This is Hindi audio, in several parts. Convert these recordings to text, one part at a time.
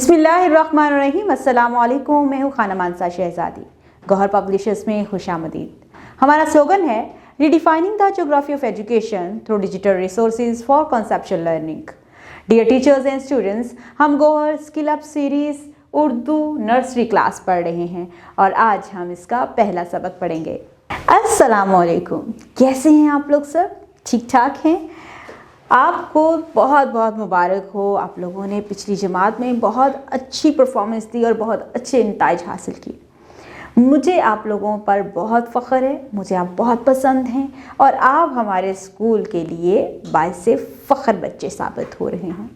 बिस्मिल्लाहिर्रहमानिर्रहीम। अस्सलाम वालेकुम। मैं हूँ खाना मानसा शहजादी। गौहर पब्लिशर्स में खुशामदीद। हमारा स्लोगन है redefining the geography of education through digital resources for conceptual learning. Dear teachers and students, हम Gauhar skill up series Urdu nursery class पढ़ रहे हैं और आज हम इसका पहला सबक पढ़ेंगे। अस्सलाम वालेकुम। कैसे हैं आप लोग? सब ठीक ठाक हैं? आपको बहुत बहुत मुबारक हो। आप लोगों ने पिछली जमात में बहुत अच्छी परफॉर्मेंस दी और बहुत अच्छे नताइज हासिल किए। मुझे आप लोगों पर बहुत फ़ख्र है। मुझे आप बहुत पसंद हैं और आप हमारे स्कूल के लिए बाइसे फ़ख्र बच्चे साबित हो रहे हैं।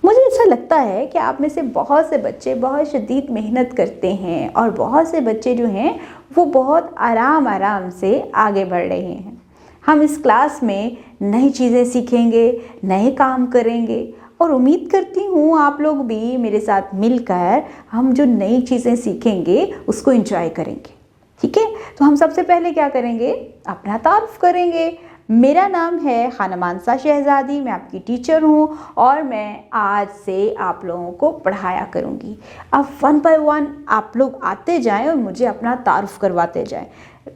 मुझे ऐसा लगता है कि आप में से बहुत से बच्चे बहुत शदीद मेहनत करते हैं और बहुत से बच्चे जो हैं वो बहुत आराम से आगे बढ़ रहे हैं। हम इस क्लास में नई चीज़ें सीखेंगे, नए काम करेंगे और उम्मीद करती हूँ आप लोग भी मेरे साथ मिलकर हम जो नई चीज़ें सीखेंगे उसको एंजॉय करेंगे। ठीक है, तो हम सबसे पहले क्या करेंगे? अपना तारुफ करेंगे। मेरा नाम है खाना मानसा शहजादी। मैं आपकी टीचर हूँ और मैं आज से आप लोगों को पढ़ाया करूँगी। अब 1 बाय 1 आप लोग आते जाएं और मुझे अपना तारुफ करवाते जाएं।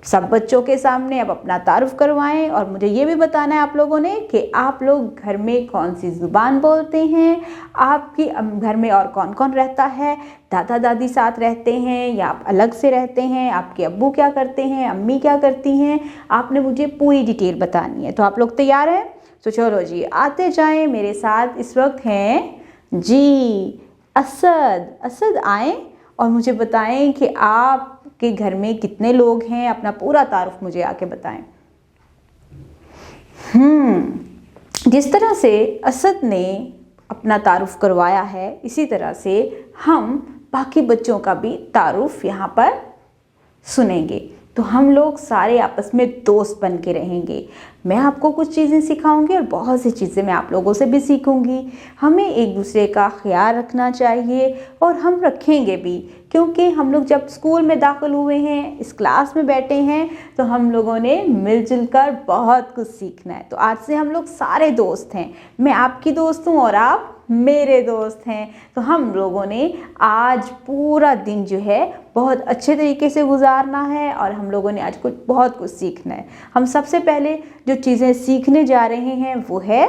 सब बच्चों के सामने अब अपना तारुफ करवाएं और मुझे ये भी बताना है आप लोगों ने कि आप लोग घर में कौन सी ज़ुबान बोलते हैं, आपकी घर में और कौन कौन रहता है, दादा दादी साथ रहते हैं या आप अलग से रहते हैं, आपके अब्बू क्या करते हैं, अम्मी क्या करती हैं, आपने मुझे पूरी डिटेल बतानी है। तो आप लोग तैयार हैं? तो चलो जी आते जाएं मेरे साथ। इस वक्त हैं जी असद आएँ और मुझे बताएं कि आपके घर में कितने लोग हैं। अपना पूरा तारुफ मुझे आके बताएं। जिस तरह से असद ने अपना तारुफ करवाया है इसी तरह से हम बाकी बच्चों का भी तारुफ यहाँ पर सुनेंगे। तो हम लोग सारे आपस में दोस्त बन के रहेंगे। मैं आपको कुछ चीज़ें सिखाऊंगी और बहुत सी चीज़ें मैं आप लोगों से भी सीखूंगी। हमें एक दूसरे का ख्याल रखना चाहिए और हम रखेंगे भी, क्योंकि हम लोग जब स्कूल में दाखिल हुए हैं, इस क्लास में बैठे हैं, तो हम लोगों ने मिलजुल कर बहुत कुछ सीखना है। तो आज से हम लोग सारे दोस्त हैं। मैं आपकी दोस्त हूँ और आप मेरे दोस्त हैं। तो हम लोगों ने आज पूरा दिन जो है बहुत अच्छे तरीके से गुजारना है और हम लोगों ने आज बहुत कुछ सीखना है। हम सबसे पहले जो चीज़ें सीखने जा रहे हैं वो है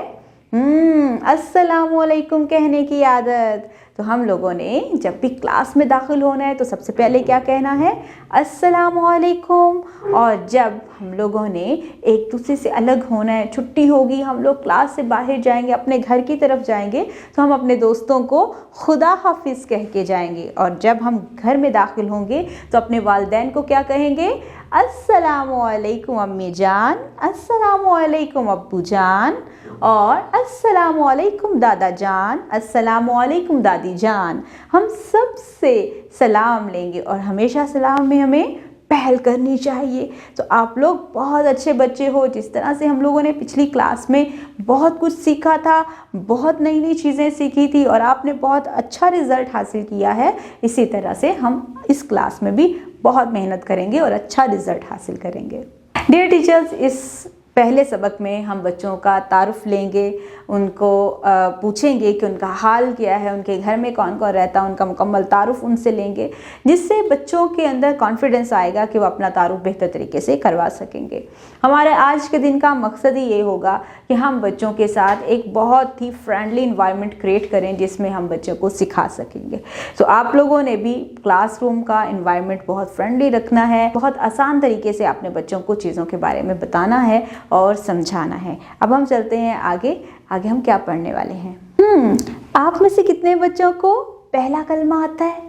अस्सलाम वालेकुम कहने की आदत। तो हम लोगों ने जब भी क्लास में दाखिल होना है तो सबसे पहले क्या कहना है? अस्सलाम वालेकुम। और जब हम लोगों ने एक दूसरे से अलग होना है, छुट्टी होगी, हम लोग क्लास से बाहर जाएंगे, अपने घर की तरफ जाएंगे, तो हम अपने दोस्तों को खुदा हाफिज़ कह के जाएंगे। और जब हम घर में दाखिल होंगे तो अपने वालिदैन को क्या कहेंगे? अस्सलामु अलैकुम अम्मी जान, अस्सलामु अलैकुम अब्बू जान और अस्सलामु अलैकुम दादा जान, अस्सलामु अलैकुम दादी जान। हम सब से सलाम लेंगे और हमेशा सलाम में हमें पहल करनी चाहिए। तो आप लोग बहुत अच्छे बच्चे हो। जिस तरह से हम लोगों ने पिछली क्लास में बहुत कुछ सीखा था, बहुत नई नई चीज़ें सीखी थी और आपने बहुत अच्छा रिज़ल्ट हासिल किया है, इसी तरह से हम इस क्लास में भी बहुत मेहनत करेंगे और अच्छा रिज़ल्ट हासिल करेंगे। डियर टीचर्स, इस पहले सबक में हम बच्चों का तारुफ लेंगे, उनको पूछेंगे कि उनका हाल क्या है, उनके घर में कौन कौन रहता है, उनका मुकम्मल तारुफ उनसे लेंगे, जिससे बच्चों के अंदर कॉन्फिडेंस आएगा कि वो अपना तारुफ बेहतर तरीके से करवा सकेंगे। हमारे आज के दिन का मकसद ही ये होगा कि हम बच्चों के साथ एक बहुत ही फ्रेंडली इन्वायरमेंट क्रिएट करें जिसमें हम बच्चों को सिखा सकेंगे। तो आप लोगों ने भी क्लासरूम का इन्वायरमेंट बहुत फ्रेंडली रखना है। बहुत आसान तरीके से अपने बच्चों को चीज़ों के बारे में बताना है और समझाना है। अब हम चलते हैं आगे हम क्या पढ़ने वाले हैं। आप में से कितने बच्चों को पहला कलमा आता है?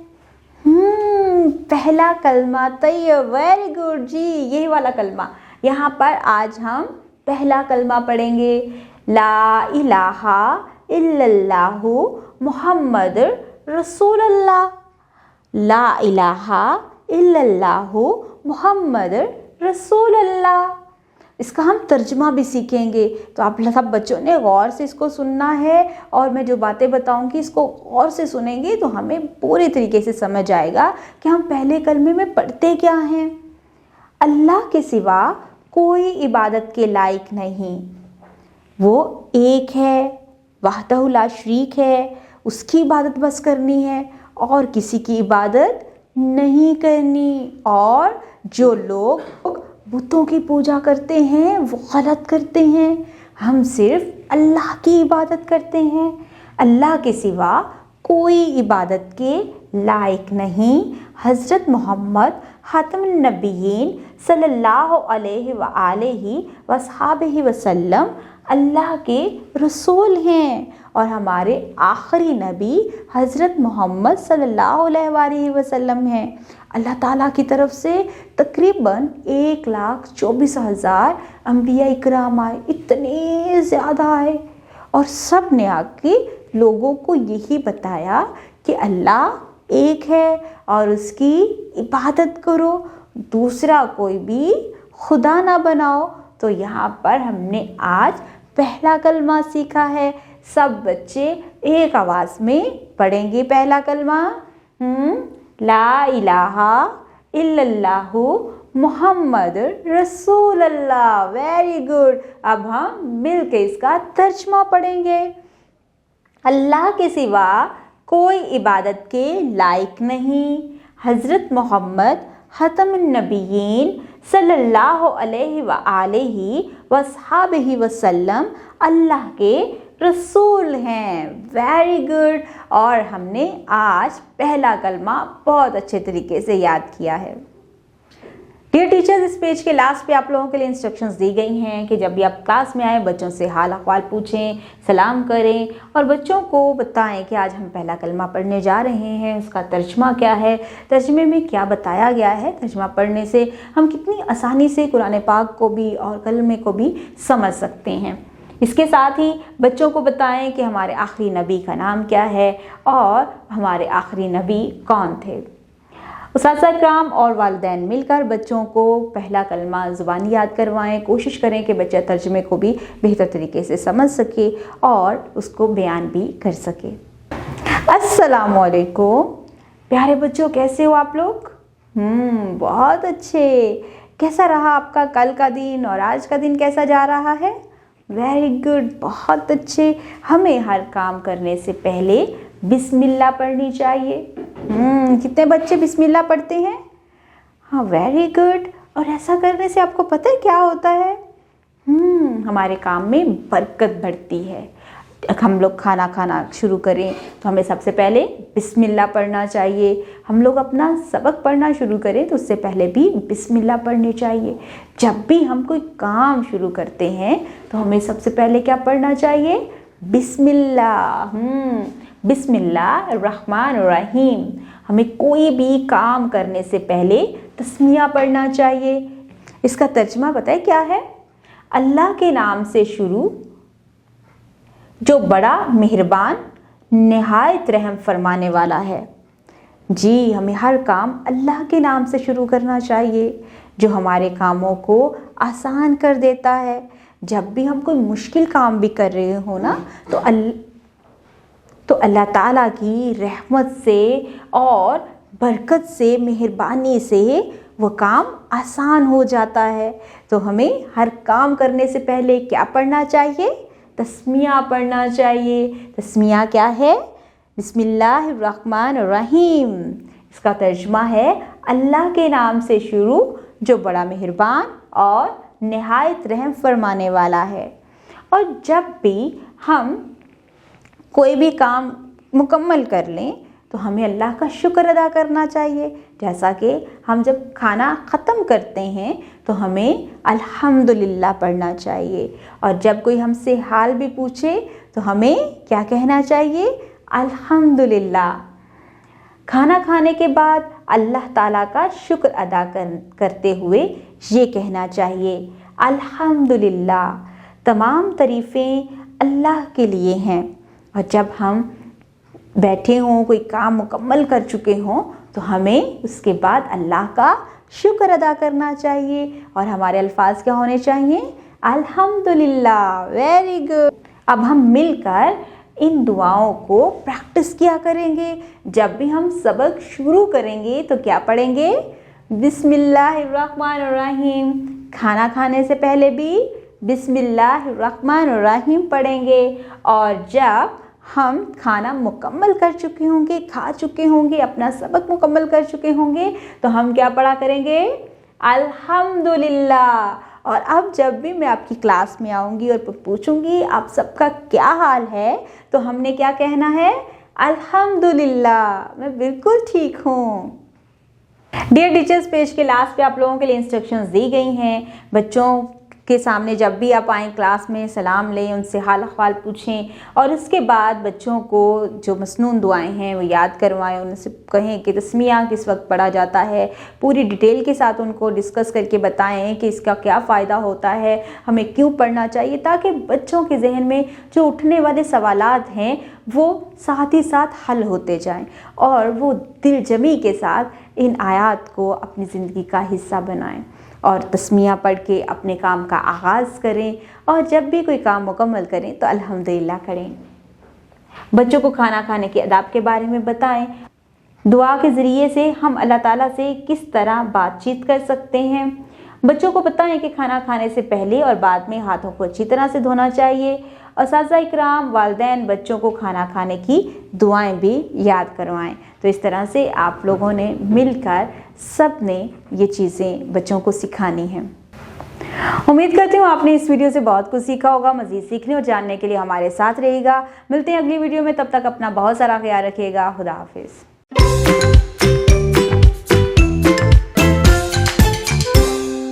पहला कलमा तैयब, वेरी गुड जी, यही वाला कलमा। यहाँ पर आज हम पहला कलमा पढ़ेंगे। ला इलाहा इल्लल्लाहु मुहम्मद रसूलुल्लाह। ला इलाहा इल्लल्लाहु मुहम्मद रसूलुल्लाह। इसका हम तर्जुमा भी सीखेंगे। तो आप सब बच्चों ने गौर से इसको सुनना है और मैं जो बातें बताऊंगी इसको गौर से सुनेंगे तो हमें पूरी तरीके से समझ आएगा कि हम पहले कलमे में पढ़ते क्या हैं। अल्लाह के सिवा कोई इबादत के लायक नहीं, वो एक है, वहदहु ला शरीक है, उसकी इबादत बस करनी है और किसी की इबादत नहीं करनी। और जो लोग बुतों की पूजा करते हैं वो गलत करते हैं। हम सिर्फ अल्लाह की इबादत करते हैं। अल्लाह के सिवा कोई इबादत के लायक नहीं। हज़रत मोहम्मद ख़ातमुन नबिय्यीन सल्लल्लाहु अलैहि वसहाबिहि वसल्लम अल्लाह के रसूल हैं और हमारे आखिरी नबी हज़रत मोहम्मद सल्लल्लाहु अलैहि वसल्लम हैं। अल्लाह ताला की तरफ से तकरीबन 1,24,000 अम्बिया इकराम आए, इतने ज़्यादा आए और सब ने आके लोगों को यही बताया कि अल्लाह एक है और उसकी इबादत करो, दूसरा कोई भी खुदा ना बनाओ। तो यहाँ पर हमने आज पहला कलमा सीखा है। सब बच्चे एक आवाज़ में पढ़ेंगे पहला कलमा। ला इलाहा इल्लल्लाहु मोहम्मद रसूलुल्लाह। Very good. अब हम मिलकर इसका तर्जमा पढ़ेंगे। अल्लाह के सिवा कोई इबादत के लायक नहीं। हज़रत मोहम्मद ख़ातमुन नबिय्यीन सल्लल्लाहु अलैहि वसल्लम अल्लाह के रसूल हैं। Very good. और हमने आज पहला कलमा बहुत अच्छे तरीके से याद किया है। डियर टीचर्स, इस पेज के लास्ट पे आप लोगों के लिए इंस्ट्रक्शंस दी गई हैं कि जब भी आप क्लास में आए बच्चों से हाल अहवाल पूछें, सलाम करें और बच्चों को बताएं कि आज हम पहला कलमा पढ़ने जा रहे हैं, उसका तर्जमा क्या है, तर्जमे में क्या बताया गया है। तर्जमा पढ़ने से हम कितनी आसानी से कुरान पाक को भी और कलमे को भी समझ सकते हैं। इसके साथ ही बच्चों को बताएं कि हमारे आखिरी नबी का नाम क्या है और हमारे आखिरी नबी कौन थे। उस्ताद इकराम और वालिदैन मिलकर बच्चों को पहला कलमा ज़ुबानी याद करवाएं। कोशिश करें कि बच्चा तर्जुमे को भी बेहतर तरीके से समझ सके और उसको बयान भी कर सके। अस्सलाम वालेकुम प्यारे बच्चों, कैसे हो आप लोग? बहुत अच्छे। कैसा रहा आपका कल का दिन और आज का दिन कैसा जा रहा है? वेरी गुड, बहुत अच्छे। हमें हर काम करने से पहले बिस्मिल्लाह पढ़नी चाहिए। कितने बच्चे बिस्मिल्लाह पढ़ते हैं? हाँ, वेरी गुड। और ऐसा करने से आपको पता है क्या होता है? हमारे काम में बरकत बढ़ती है। हम लोग खाना खाना शुरू करें तो हमें सबसे पहले बिस्मिल्लाह पढ़ना चाहिए। हम लोग अपना सबक पढ़ना शुरू करें तो उससे पहले भी बिस्मिल्लाह पढ़नी चाहिए। जब भी हम कोई काम शुरू करते हैं तो हमें सबसे पहले क्या पढ़ना चाहिए? बिस्मिल्लाह। बिस्मिल्लाहिर्रहमानिर्रहीम। हमें कोई भी काम करने से पहले तस्मिया पढ़ना चाहिए। इसका तर्जमा पता है क्या है? अल्लाह के नाम से शुरू, जो बड़ा मेहरबान निहायत रहम फरमाने वाला है। जी, हमें हर काम अल्लाह के नाम से शुरू करना चाहिए, जो हमारे कामों को आसान कर देता है। जब भी हम कोई मुश्किल काम भी कर रहे हो ना तो अल्लाह ताला की रहमत से और बरकत से, मेहरबानी से वो काम आसान हो जाता है। तो हमें हर काम करने से पहले क्या पढ़ना चाहिए? तस्मिया पढ़ना चाहिए। तस्मिया क्या है? बिस्मिल्लाहिर्रहमानिर्रहीम। इसका तर्जुमा है अल्लाह के नाम से शुरू, जो बड़ा मेहरबान और निहायत रहम फरमाने वाला है। और जब भी हम कोई भी काम मुकम्मल कर लें तो हमें अल्लाह का शुक्र अदा करना चाहिए। जैसा कि हम जब खाना ख़त्म करते हैं तो हमें अल्हम्दुलिल्लाह पढ़ना चाहिए। और जब कोई हमसे हाल भी पूछे तो हमें क्या कहना चाहिए? अल्हम्दुलिल्लाह। खाना खाने के बाद अल्लाह ताला का शुक्र अदा करते हुए ये कहना चाहिए, अल्हम्दुलिल्लाह। तमाम तारीफ़ें अल्लाह के लिए हैं। और जब हम बैठे हों, कोई काम मुकम्मल कर चुके हों तो हमें उसके बाद अल्लाह का शुक्र अदा करना चाहिए और हमारे अल्फाज क्या होने चाहिए? अल्हम्दुलिल्लाह। Very good. अब हम मिलकर इन दुआओं को प्रैक्टिस किया करेंगे। जब भी हम सबक शुरू करेंगे तो क्या पढ़ेंगे? बिस्मिल्लाहिर्रहमानिर्रहीम। खाना खाने से पहले भी बिस्मिल्लाहिर्रहमानिर्रहीम पढ़ेंगे। और जब हम खाना मुकम्मल कर चुके होंगे, खा चुके होंगे, अपना सबक मुकम्मल कर चुके होंगे, तो हम क्या पढ़ा करेंगे? अल्हम्दुलिल्लाह। और अब जब भी मैं आपकी क्लास में आऊँगी और पूछूंगी आप सबका क्या हाल है, तो हमने क्या कहना है? अल्हम्दुलिल्लाह, मैं बिल्कुल ठीक हूँ। डियर टीचर्स, पेज के लास्ट पे आप लोगों के लिए इंस्ट्रक्शंस दी गई हैं। बच्चों के सामने जब भी आप आएँ क्लास में सलाम लें, उनसे हाल अहवाल पूछें और उसके बाद बच्चों को जो मसनून दुआएं हैं वो याद करवाएं। उनसे कहें कि तस्मीया किस वक्त पढ़ा जाता है, पूरी डिटेल के साथ उनको डिस्कस करके बताएं कि इसका क्या फ़ायदा होता है, हमें क्यों पढ़ना चाहिए, ताकि बच्चों के जहन में जो उठने वाले सवालात हैं वो साथ ही साथ हल होते जाएं और वो दिलजमी के साथ इन आयात को अपनी ज़िंदगी का हिस्सा बनाएं और तस्मीया पढ़ के अपने काम का आगाज़ करें और जब भी कोई काम मुकम्मल करें तो अल्हम्दुलिल्लाह करें। बच्चों को खाना खाने के आदाब के बारे में बताएं। दुआ के ज़रिए से हम अल्लाह ताला से किस तरह बातचीत कर सकते हैं। बच्चों को बताएं कि खाना खाने से पहले और बाद में हाथों को अच्छी तरह से धोना चाहिए। असातिज़ा इकराम, वालिदैन बच्चों को खाना खाने की दुआएं भी याद करवाएं। तो इस तरह से आप लोगों ने मिलकर सब ने ये चीज़ें बच्चों को सिखानी हैं। उम्मीद करती हूँ आपने इस वीडियो से बहुत कुछ सीखा होगा। मज़ीद सीखने और जानने के लिए हमारे साथ रहिएगा। मिलते हैं अगली वीडियो में, तब तक अपना बहुत सारा ख्याल रखिएगा। खुदा हाफिज़।